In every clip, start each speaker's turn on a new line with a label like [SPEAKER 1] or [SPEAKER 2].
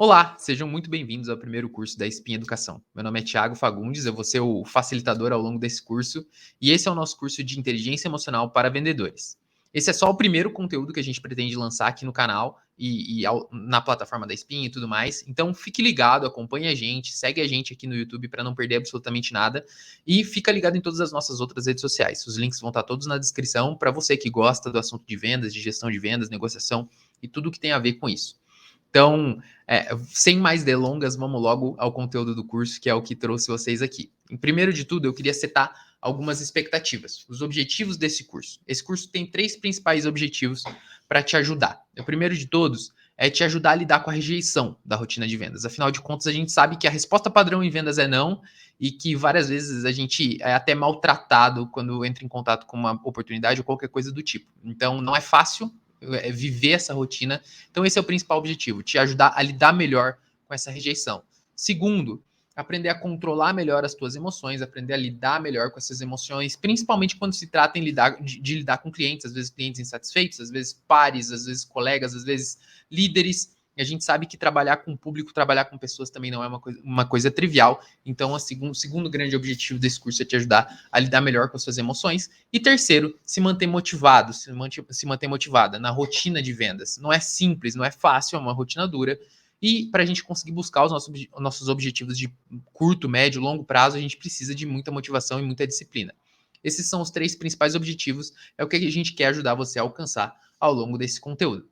[SPEAKER 1] Olá, sejam muito bem-vindos ao primeiro curso da Espinha Educação. Meu nome é Thiago Fagundes, eu vou ser o facilitador ao longo desse curso e esse é o nosso curso de Inteligência Emocional para Vendedores. Esse é só o primeiro conteúdo que a gente pretende lançar aqui no canal na plataforma da Espinha e tudo mais. Então fique ligado, acompanhe a gente, segue a gente aqui no YouTube para não perder absolutamente nada e fica ligado em todas as nossas outras redes sociais. Os links vão estar todos na descrição para você que gosta do assunto de vendas, de gestão de vendas, negociação e tudo que tem a ver com isso. Então, sem mais delongas, vamos logo ao conteúdo do curso, que é o que trouxe vocês aqui. Em primeiro de tudo, eu queria setar algumas expectativas, os objetivos desse curso. Esse curso tem 3 principais objetivos para te ajudar. O primeiro de todos é te ajudar a lidar com a rejeição da rotina de vendas. Afinal de contas, a gente sabe que a resposta padrão em vendas é não e que várias vezes a gente é até maltratado quando entra em contato com uma oportunidade ou qualquer coisa do tipo. Então, não é fácil viver essa rotina. Então, esse é o principal objetivo, te ajudar a lidar melhor com essa rejeição. Segundo, aprender a controlar melhor as tuas emoções, aprender a lidar melhor com essas emoções, principalmente quando se trata de lidar com clientes, às vezes clientes insatisfeitos, às vezes pares, às vezes colegas, às vezes líderes. E a gente sabe que trabalhar com o público, trabalhar com pessoas também não é uma coisa trivial. Então, o segundo grande objetivo desse curso é te ajudar a lidar melhor com as suas emoções. E terceiro, se manter motivado, se manter motivada na rotina de vendas. Não é simples, não é fácil, é uma rotina dura. E para a gente conseguir buscar os nossos objetivos de curto, médio, longo prazo, a gente precisa de muita motivação e muita disciplina. Esses são os 3 principais objetivos, é o que a gente quer ajudar você a alcançar ao longo desse conteúdo.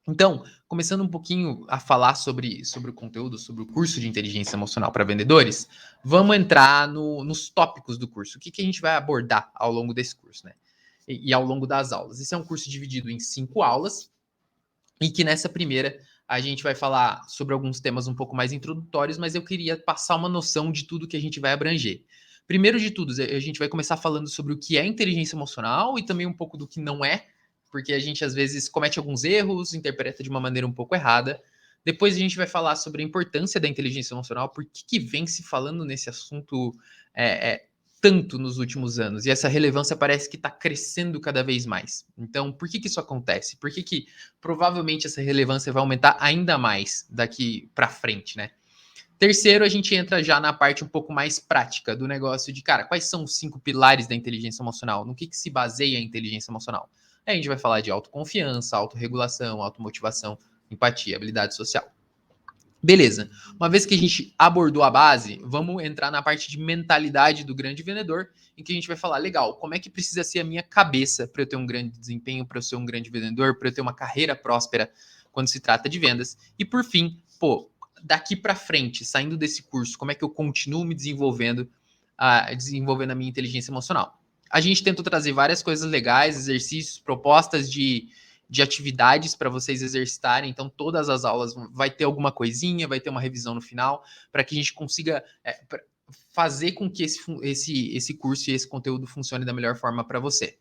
[SPEAKER 1] Então, começando um pouquinho a falar sobre o conteúdo, sobre o curso de inteligência emocional para vendedores, vamos entrar nos tópicos do curso. O que a gente vai abordar ao longo desse curso, né? E ao longo das aulas. Esse é um curso dividido em 5 aulas, e que nessa primeira a gente vai falar sobre alguns temas um pouco mais introdutórios, mas eu queria passar uma noção de tudo que a gente vai abranger. Primeiro de tudo, a gente vai começar falando sobre o que é inteligência emocional e também um pouco do que não é, porque a gente às vezes comete alguns erros, interpreta de uma maneira um pouco errada. Depois a gente vai falar sobre a importância da inteligência emocional, por que vem se falando nesse assunto tanto nos últimos anos, e essa relevância parece que está crescendo cada vez mais. Então, por que isso acontece? Por que provavelmente essa relevância vai aumentar ainda mais daqui para frente, né? Terceiro, a gente entra já na parte um pouco mais prática do negócio de, cara, quais são os 5 pilares da inteligência emocional? No que se baseia a inteligência emocional? Aí a gente vai falar de autoconfiança, autorregulação, automotivação, empatia, habilidade social. Beleza. Uma vez que a gente abordou a base, vamos entrar na parte de mentalidade do grande vendedor, em que a gente vai falar, legal, como é que precisa ser a minha cabeça para eu ter um grande desempenho, para eu ser um grande vendedor, para eu ter uma carreira próspera quando se trata de vendas. E por fim, daqui para frente, saindo desse curso, como é que eu continuo me desenvolvendo a minha inteligência emocional? A gente tentou trazer várias coisas legais, exercícios, propostas de atividades para vocês exercitarem. Então, todas as aulas vai ter alguma coisinha, vai ter uma revisão no final, para que a gente consiga fazer com que esse curso e esse conteúdo funcione da melhor forma para você.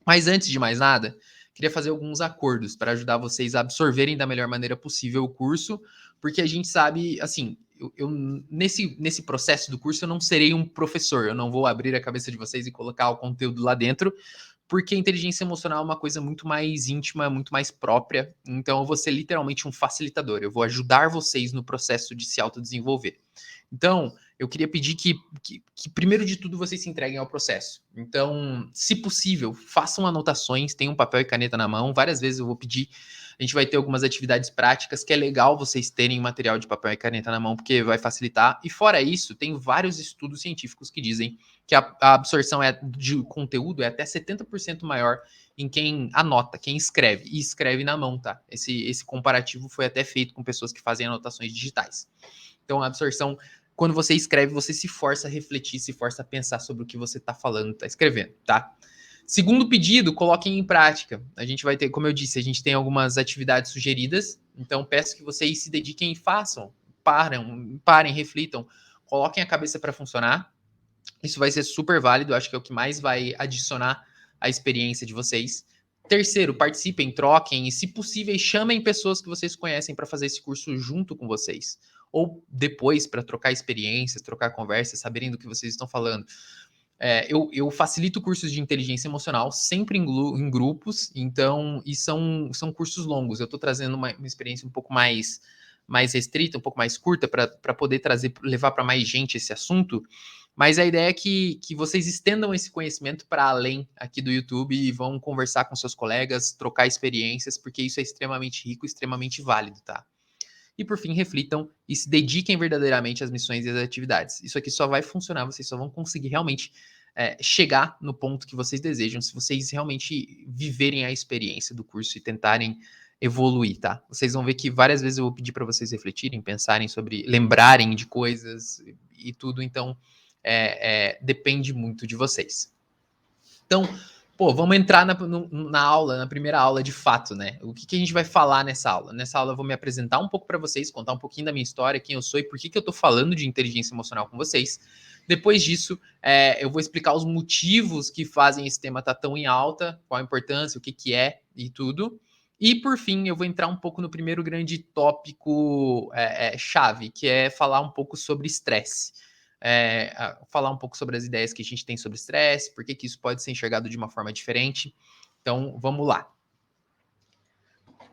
[SPEAKER 1] Mas antes de mais nada, queria fazer alguns acordos para ajudar vocês a absorverem da melhor maneira possível o curso, porque a gente sabe, assim, nesse processo do curso eu não serei um professor, eu não vou abrir a cabeça de vocês e colocar o conteúdo lá dentro, porque a inteligência emocional é uma coisa muito mais íntima, muito mais própria. Então, eu vou ser literalmente um facilitador. Eu vou ajudar vocês no processo de se autodesenvolver. Então, eu queria pedir que, primeiro de tudo, vocês se entreguem ao processo. Então, se possível, façam anotações, tenham papel e caneta na mão. Várias vezes eu vou pedir. A gente vai ter algumas atividades práticas que é legal vocês terem material de papel e caneta na mão, porque vai facilitar. E fora isso, tem vários estudos científicos que dizem que a absorção de conteúdo é até 70% maior em quem anota, quem escreve. E escreve na mão, tá? Esse comparativo foi até feito com pessoas que fazem anotações digitais. Então, a absorção, quando você escreve, você se força a refletir, se força a pensar sobre o que você está falando, está escrevendo, tá? Segundo pedido, coloquem em prática. A gente vai ter, como eu disse, a gente tem algumas atividades sugeridas, então peço que vocês se dediquem e façam. Parem, reflitam, coloquem a cabeça para funcionar. Isso vai ser super válido, acho que é o que mais vai adicionar à experiência de vocês. Terceiro, participem, troquem e, se possível, chamem pessoas que vocês conhecem para fazer esse curso junto com vocês. Ou depois, para trocar experiências, trocar conversas, saberem do que vocês estão falando. Eu facilito cursos de inteligência emocional, sempre em grupos, então, e são cursos longos. Eu estou trazendo uma experiência um pouco mais mais restrita, um pouco mais curta, para poder levar para mais gente esse assunto. Mas a ideia é que vocês estendam esse conhecimento para além aqui do YouTube e vão conversar com seus colegas, trocar experiências, porque isso é extremamente rico, extremamente válido, tá? E por fim, reflitam e se dediquem verdadeiramente às missões e às atividades. Isso aqui só vai funcionar, vocês só vão conseguir realmente chegar no ponto que vocês desejam, se vocês realmente viverem a experiência do curso e tentarem evoluir, tá? Vocês vão ver que várias vezes eu vou pedir para vocês refletirem, pensarem sobre, lembrarem de coisas e tudo, então depende muito de vocês. Então, pô, vamos entrar na aula, na primeira aula de fato, né? O que a gente vai falar nessa aula? Nessa aula eu vou me apresentar um pouco para vocês, contar um pouquinho da minha história, quem eu sou e por que eu tô falando de inteligência emocional com vocês. Depois disso, eu vou explicar os motivos que fazem esse tema estar tão em alta, qual a importância, o que é e tudo. E por fim, eu vou entrar um pouco no primeiro grande tópico chave, que é falar um pouco sobre estresse. Falar um pouco sobre as ideias que a gente tem sobre estresse, por que isso pode ser enxergado de uma forma diferente. Então, vamos lá.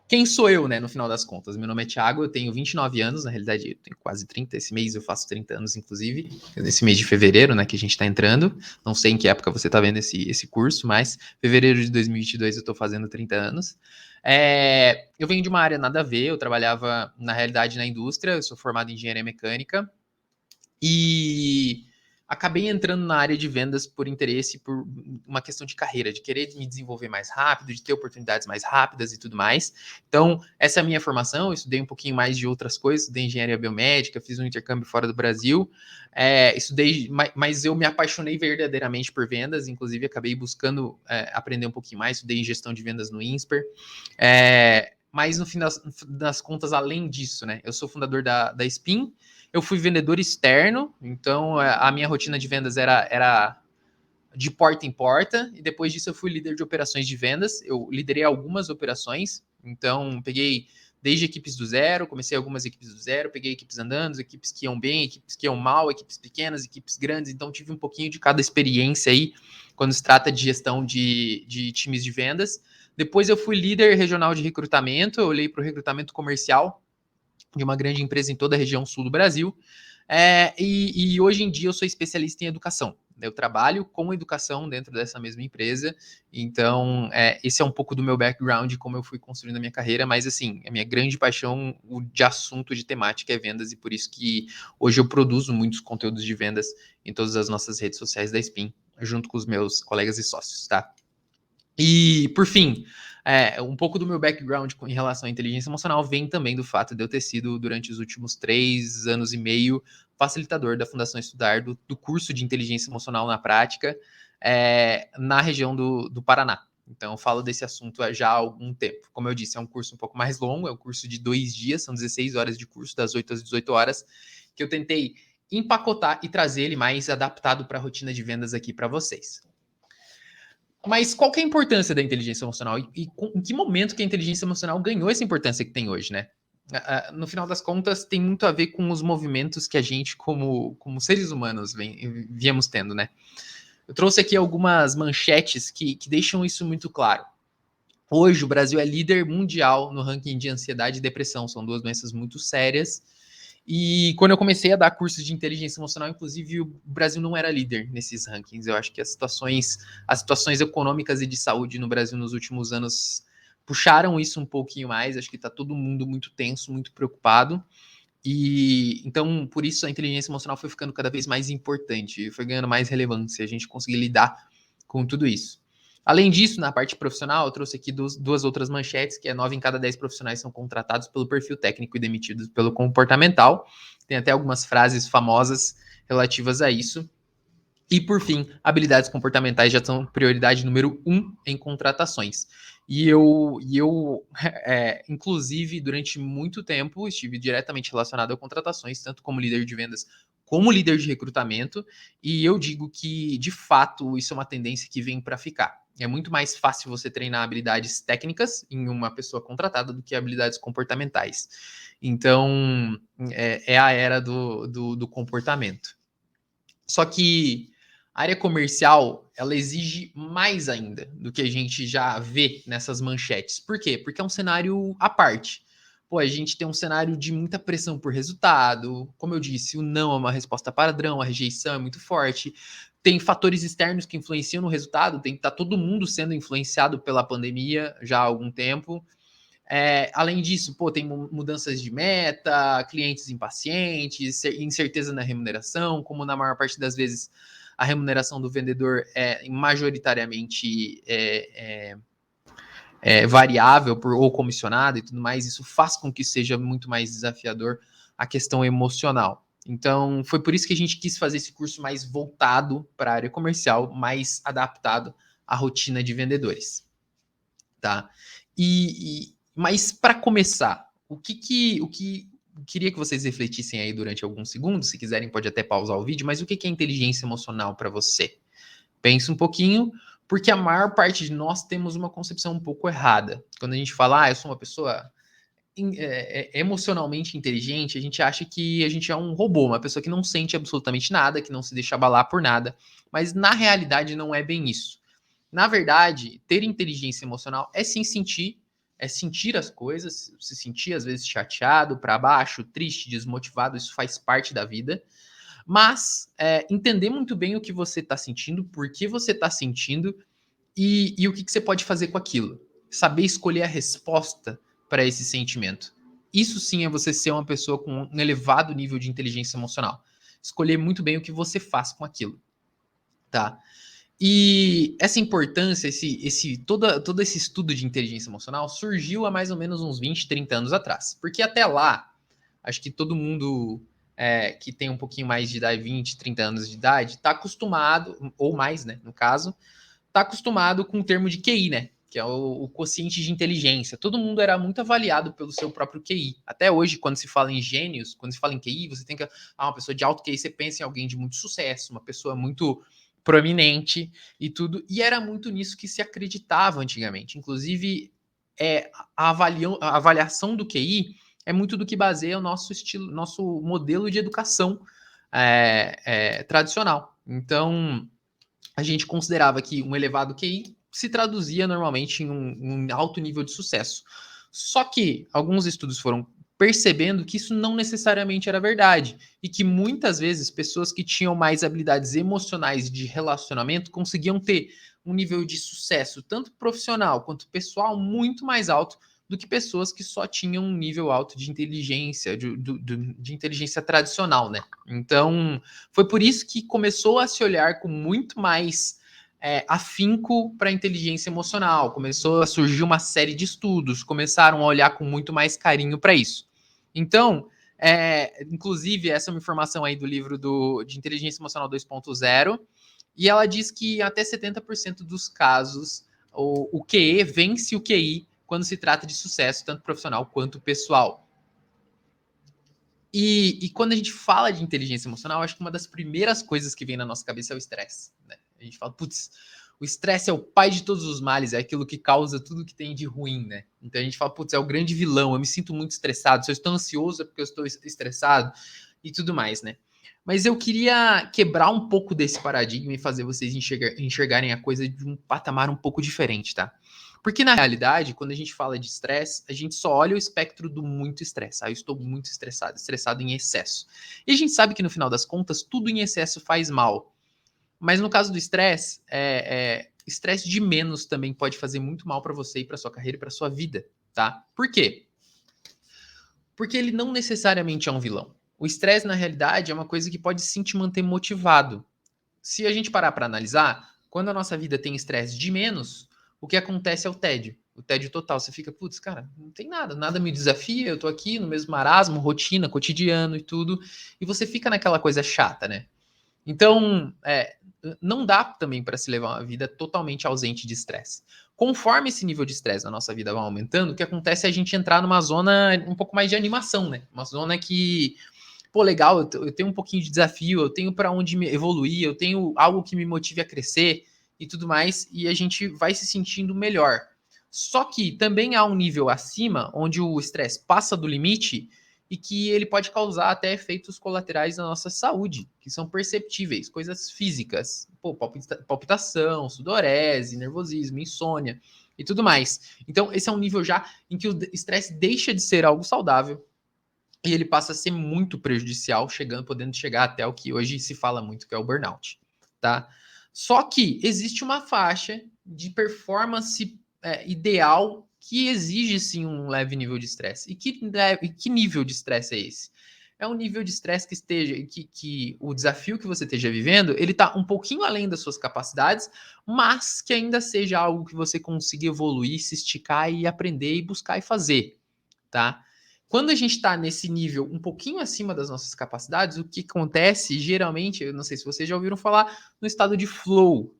[SPEAKER 1] Quem sou eu, né, no final das contas? Meu nome é Thiago, eu tenho 29 anos, na realidade eu tenho quase 30, esse mês eu faço 30 anos, inclusive, nesse mês de fevereiro, né, que a gente tá entrando, não sei em que época você tá vendo esse curso, mas fevereiro de 2022 eu tô fazendo 30 anos. Eu venho de uma área nada a ver, eu trabalhava, na realidade, na indústria, eu sou formado em engenharia mecânica, e acabei entrando na área de vendas por interesse, por uma questão de carreira, de querer me desenvolver mais rápido, de ter oportunidades mais rápidas e tudo mais. Então, essa é a minha formação. Eu estudei um pouquinho mais de outras coisas, estudei engenharia biomédica, fiz um intercâmbio fora do Brasil. Estudei, mas eu me apaixonei verdadeiramente por vendas, inclusive acabei buscando aprender um pouquinho mais, estudei gestão de vendas no INSPER. Mas no fim das contas, além disso, né? Eu sou fundador da Spin. Eu fui vendedor externo, então a minha rotina de vendas era de porta em porta, e depois disso eu fui líder de operações de vendas. Eu liderei algumas operações, então peguei desde equipes do zero, comecei algumas equipes do zero, peguei equipes andando, equipes que iam bem, equipes que iam mal, equipes pequenas, equipes grandes, então tive um pouquinho de cada experiência aí quando se trata de gestão de times de vendas. Depois eu fui líder regional de recrutamento, eu olhei para o recrutamento comercial de uma grande empresa em toda a região sul do Brasil. E hoje em dia eu sou especialista em educação. Eu trabalho com educação dentro dessa mesma empresa, então esse é um pouco do meu background, como eu fui construindo a minha carreira, mas assim, a minha grande paixão de assunto, de temática é vendas, e por isso que hoje eu produzo muitos conteúdos de vendas em todas as nossas redes sociais da Spin, junto com os meus colegas e sócios, tá? E, por fim, um pouco do meu background em relação à inteligência emocional vem também do fato de eu ter sido, durante os últimos 3 anos e meio, facilitador da Fundação Estudar, do curso de inteligência emocional na prática, na região do Paraná. Então, eu falo desse assunto já há algum tempo. Como eu disse, é um curso um pouco mais longo, é um curso de 2 dias, são 16 horas de curso, das 8 às 18 horas, que eu tentei empacotar e trazer ele mais adaptado para a rotina de vendas aqui para vocês. Mas qual que é a importância da inteligência emocional? Em que momento que a inteligência emocional ganhou essa importância que tem hoje, né? No final das contas, tem muito a ver com os movimentos que a gente, como seres humanos, viemos tendo, né? Eu trouxe aqui algumas manchetes que deixam isso muito claro. Hoje, o Brasil é líder mundial no ranking de ansiedade e depressão. São duas doenças muito sérias. E quando eu comecei a dar cursos de inteligência emocional, inclusive, o Brasil não era líder nesses rankings. Eu acho que as situações econômicas e de saúde no Brasil nos últimos anos puxaram isso um pouquinho mais. Acho que está todo mundo muito tenso, muito preocupado. E então, por isso, a inteligência emocional foi ficando cada vez mais importante, foi ganhando mais relevância, a gente conseguir lidar com tudo isso. Além disso, na parte profissional, eu trouxe aqui duas outras manchetes, que é 9 em cada 10 profissionais são contratados pelo perfil técnico e demitidos pelo comportamental. Tem até algumas frases famosas relativas a isso. E, por fim, habilidades comportamentais já são prioridade número 1 em contratações. Inclusive, durante muito tempo, estive diretamente relacionado a contratações, tanto como líder de vendas como líder de recrutamento, e eu digo que, de fato, isso é uma tendência que vem para ficar. É muito mais fácil você treinar habilidades técnicas em uma pessoa contratada do que habilidades comportamentais. Então, é a era do comportamento. Só que a área comercial, ela exige mais ainda do que a gente já vê nessas manchetes. Por quê? Porque é um cenário à parte. pô, a gente tem um cenário de muita pressão por resultado. Como eu disse, o não é uma resposta padrão, a rejeição é muito forte. Tem fatores externos que influenciam no resultado, tem que estar todo mundo sendo influenciado pela pandemia já há algum tempo. Além disso, pô, tem mudanças de meta, clientes impacientes, incerteza na remuneração, como na maior parte das vezes a remuneração do vendedor é majoritariamente variável ou comissionada e tudo mais, isso faz com que seja muito mais desafiador a questão emocional. Então, foi por isso que a gente quis fazer esse curso mais voltado para a área comercial, mais adaptado à rotina de vendedores, tá? Mas para começar, o que queria que vocês refletissem aí durante alguns segundos, se quiserem pode até pausar o vídeo, mas o que é inteligência emocional para você? Pensa um pouquinho, porque a maior parte de nós temos uma concepção um pouco errada. Quando a gente fala, eu sou uma pessoa emocionalmente inteligente, a gente acha que a gente é um robô, uma pessoa que não sente absolutamente nada, que não se deixa abalar por nada, mas na realidade não é bem isso. Na verdade, ter inteligência emocional é sim sentir, é sentir as coisas, se sentir às vezes chateado, para baixo, triste, desmotivado, isso faz parte da vida. Mas entender muito bem o que você está sentindo, por que você está sentindo e o que você pode fazer com aquilo. Saber escolher a resposta para esse sentimento. Isso sim é você ser uma pessoa com um elevado nível de inteligência emocional. Escolher muito bem o que você faz com aquilo, tá? E essa importância, todo esse estudo de inteligência emocional surgiu há mais ou menos uns 20, 30 anos atrás. Porque até lá, acho que todo mundo que tem um pouquinho mais de idade, 20, 30 anos de idade, está acostumado, ou mais, né, no caso, está acostumado com o termo de QI, né? Que é o quociente de inteligência. Todo mundo era muito avaliado pelo seu próprio QI. Até hoje, quando se fala em gênios, quando se fala em QI, você tem que. Uma pessoa de alto QI, você pensa em alguém de muito sucesso, uma pessoa muito proeminente e tudo. E era muito nisso que se acreditava antigamente. Inclusive, a avaliação do QI é muito do que baseia o nosso estilo, nosso modelo de educação tradicional. Então, a gente considerava que um elevado QI se traduzia normalmente em um alto nível de sucesso. Só que alguns estudos foram percebendo que isso não necessariamente era verdade e que muitas vezes pessoas que tinham mais habilidades emocionais de relacionamento conseguiam ter um nível de sucesso tanto profissional quanto pessoal muito mais alto do que pessoas que só tinham um nível alto de inteligência, de inteligência tradicional, né? Então, foi por isso que começou a se olhar com muito mais afinco para a inteligência emocional. Começou a surgir uma série de estudos, começaram a olhar com muito mais carinho para isso. Então, inclusive, essa é uma informação aí do livro de Inteligência Emocional 2.0, e ela diz que até 70% dos casos o QE vence o QI quando se trata de sucesso, tanto profissional quanto pessoal. E quando a gente fala de inteligência emocional, acho que uma das primeiras coisas que vem na nossa cabeça é o estresse. Né? A gente fala, putz, o estresse é o pai de todos os males, é aquilo que causa tudo que tem de ruim, né? Então a gente fala, putz, é o grande vilão, eu me sinto muito estressado, se eu estou ansioso é porque eu estou estressado e tudo mais, né? Mas eu queria quebrar um pouco desse paradigma e fazer vocês enxergarem a coisa de um patamar um pouco diferente, tá? Porque na realidade, quando a gente fala de estresse, a gente só olha o espectro do muito estresse. Eu estou muito estressado, estressado em excesso. E a gente sabe que no final das contas, tudo em excesso faz mal. Mas no caso do estresse, estresse de menos também pode fazer muito mal para você e para sua carreira e para sua vida, tá? Por quê? Porque ele não necessariamente é um vilão. O estresse, na realidade, é uma coisa que pode sim te manter motivado. Se a gente parar para analisar, quando a nossa vida tem estresse de menos, o que acontece é o tédio. O tédio total. Você fica, putz, cara, não tem nada, nada me desafia, eu tô aqui no mesmo marasmo, rotina, cotidiano e tudo, e você fica naquela coisa chata, né? Então, não dá também para se levar uma vida totalmente ausente de estresse. Conforme esse nível de estresse na nossa vida vai aumentando, o que acontece é a gente entrar numa zona um pouco mais de animação, né? Uma zona que, pô, legal, eu tenho um pouquinho de desafio, eu tenho para onde me evoluir, eu tenho algo que me motive a crescer e tudo mais, e a gente vai se sentindo melhor. Só que também há um nível acima, onde o estresse passa do limite e que ele pode causar até efeitos colaterais na nossa saúde, que são perceptíveis, coisas físicas, pô, palpitação, sudorese, nervosismo, insônia e tudo mais. Então, esse é um nível já em que o estresse deixa de ser algo saudável e ele passa a ser muito prejudicial, podendo chegar até o que hoje se fala muito, que é o burnout, tá? Só que existe uma faixa de performance ideal que exige sim um leve nível de estresse. E que nível de estresse é esse? É um nível de estresse que o desafio que você esteja vivendo, ele está um pouquinho além das suas capacidades, mas que ainda seja algo que você consiga evoluir, se esticar e aprender e buscar e fazer, tá? Quando a gente está nesse nível um pouquinho acima das nossas capacidades, o que acontece geralmente, eu não sei se vocês já ouviram falar, no estado de flow.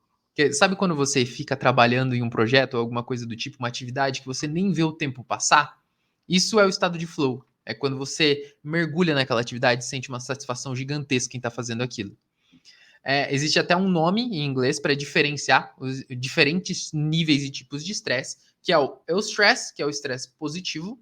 [SPEAKER 1] Sabe quando você fica trabalhando em um projeto ou alguma coisa do tipo, uma atividade que você nem vê o tempo passar? Isso é o estado de flow. É quando você mergulha naquela atividade e sente uma satisfação gigantesca em estar fazendo aquilo. Existe até um nome em inglês para diferenciar os diferentes níveis e tipos de estresse, que é o eustress, que é o estresse positivo,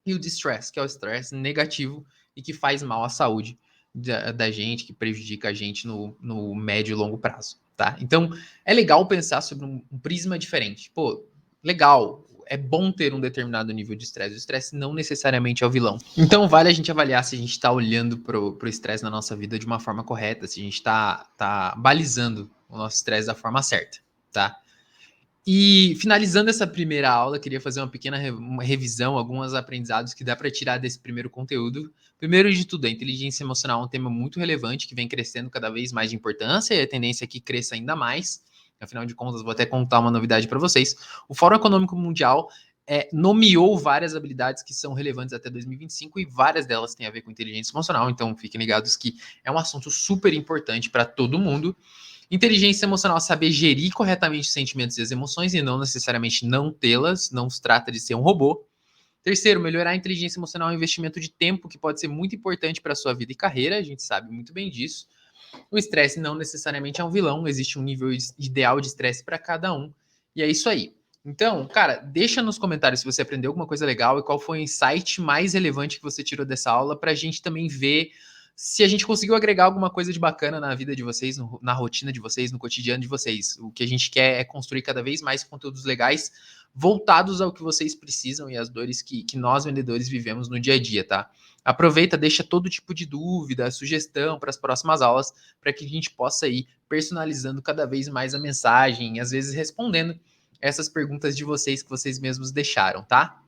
[SPEAKER 1] e o distress, que é o estresse negativo e que faz mal à saúde da gente, que prejudica a gente no médio e longo prazo, tá? Então, é legal pensar sobre um prisma diferente. Pô, legal, é bom ter um determinado nível de estresse. O estresse não necessariamente é o vilão. Então, vale a gente avaliar se a gente está olhando pro estresse na nossa vida de uma forma correta, se a gente tá balizando o nosso estresse da forma certa, tá? E finalizando essa primeira aula, queria fazer uma pequena uma revisão, alguns aprendizados que dá para tirar desse primeiro conteúdo. Primeiro de tudo, a inteligência emocional é um tema muito relevante que vem crescendo cada vez mais de importância e a tendência é que cresça ainda mais. Afinal de contas, vou até contar uma novidade para vocês. O Fórum Econômico Mundial nomeou várias habilidades que são relevantes até 2025 e várias delas têm a ver com inteligência emocional. Então, fiquem ligados que é um assunto super importante para todo mundo. Inteligência emocional, saber gerir corretamente os sentimentos e as emoções e não necessariamente não tê-las, não se trata de ser um robô. Terceiro, melhorar a inteligência emocional é um investimento de tempo que pode ser muito importante para a sua vida e carreira, a gente sabe muito bem disso. O estresse não necessariamente é um vilão, existe um nível ideal de estresse para cada um, e é isso aí. Então, cara, deixa nos comentários se você aprendeu alguma coisa legal e qual foi o insight mais relevante que você tirou dessa aula para a gente também ver se a gente conseguiu agregar alguma coisa de bacana na vida de vocês, na rotina de vocês, no cotidiano de vocês. O que a gente quer é construir cada vez mais conteúdos legais voltados ao que vocês precisam e às dores que nós vendedores vivemos no dia a dia, tá? Aproveita, deixa todo tipo de dúvida, sugestão para as próximas aulas, para que a gente possa ir personalizando cada vez mais a mensagem, e às vezes respondendo essas perguntas de vocês que vocês mesmos deixaram, tá?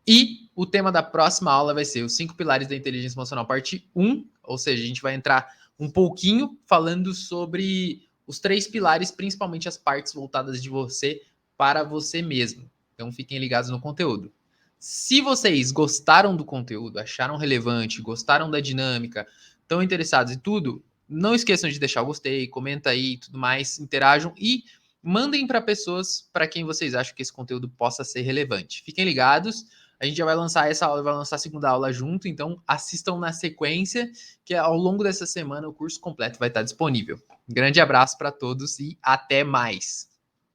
[SPEAKER 1] E o tema da próxima aula vai ser os 5 pilares da inteligência emocional, parte 1, ou seja, a gente vai entrar um pouquinho falando sobre os 3 pilares, principalmente as partes voltadas de você para você mesmo. Então fiquem ligados no conteúdo. Se vocês gostaram do conteúdo, acharam relevante, gostaram da dinâmica, estão interessados em tudo, não esqueçam de deixar o gostei, comenta aí e tudo mais, interajam e mandem para pessoas para quem vocês acham que esse conteúdo possa ser relevante. Fiquem ligados. A gente já vai lançar essa aula e vai lançar a segunda aula junto, então assistam na sequência, que ao longo dessa semana o curso completo vai estar disponível. Um grande abraço para todos e até mais!